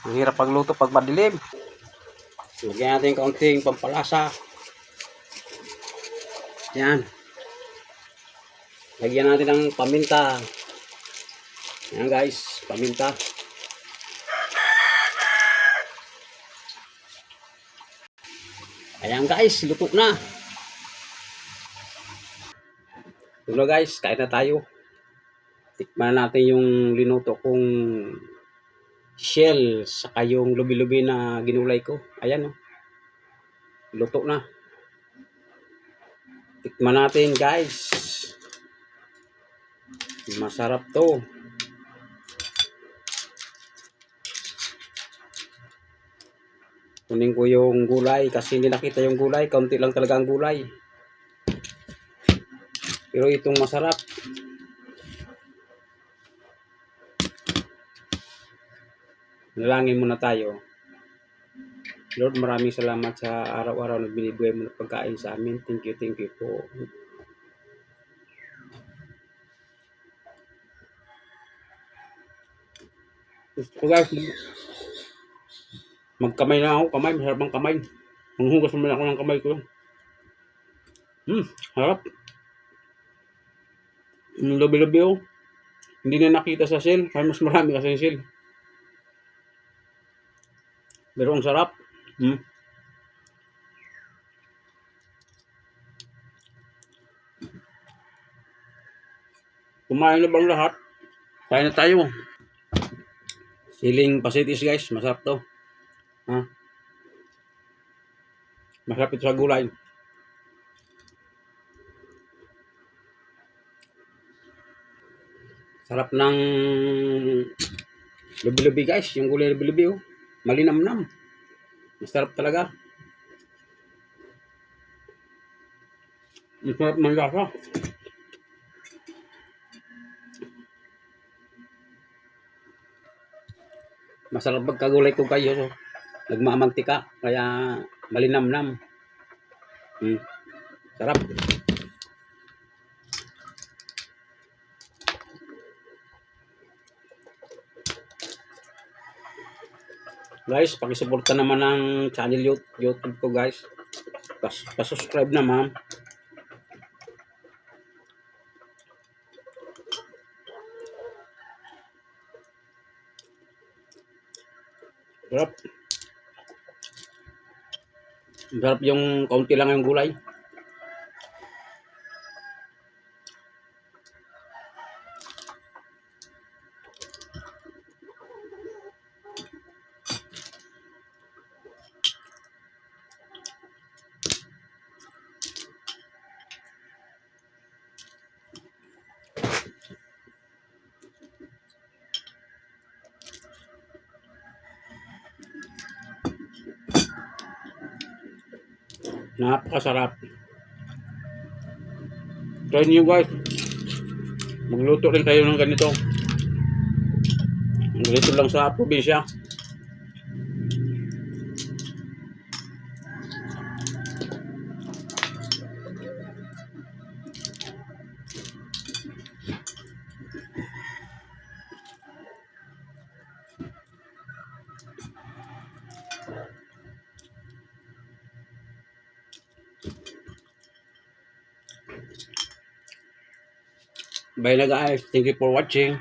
Ang hirap pagluto pag madilim. Lagyan natin kaunting pampalasa. Yan. Lagyan natin ng paminta. Yan guys, paminta. Ayan guys, luto na. Ito guys, kain na tayo. Tikman natin yung linuto kong shell saka yung lubi-lubi na ginulay ko. Ayan oh. Luto na. Tikman natin guys. Masarap to. Kunin ko yung gulay kasi hindi nakita yung gulay. Kaunti lang talaga ang gulay. Pero itong masarap. Nalangin muna tayo. Lord, maraming salamat sa araw-araw na binibigay mo ng pagkain sa amin. Thank you po. So guys, magkamay na ako. Kamay, masarap ang kamay. Manghugas naman ako ng kamay ko. Harap. Yung labi-labi oh. Hindi na nakita sa shell. Kaya mas marami kasi yung shell. Pero ang sarap. Kumain na bang lahat? Kain na tayo. Siling pasitis guys. Masarap to. Masarap ito sa gulay. Sarap ng lubi-lubi guys. Yung gulay lubi-lubi oh. Malinamnam. Masarap talaga. Masarap ng lasa. Masarap pagkagulay ko kayo. So, nagmamantika. Kaya malinamnam. Sarap. Guys, pakisuporta naman ng channel YouTube ko guys. Pa-subscribe naman. Sarap. Sarap yung kaunti lang yung gulay. Napakasarap. Try nyo guys. Magluto rin kayo ng ganito. Ganito lang sa probinsya. Bye na guys. Thank you for watching.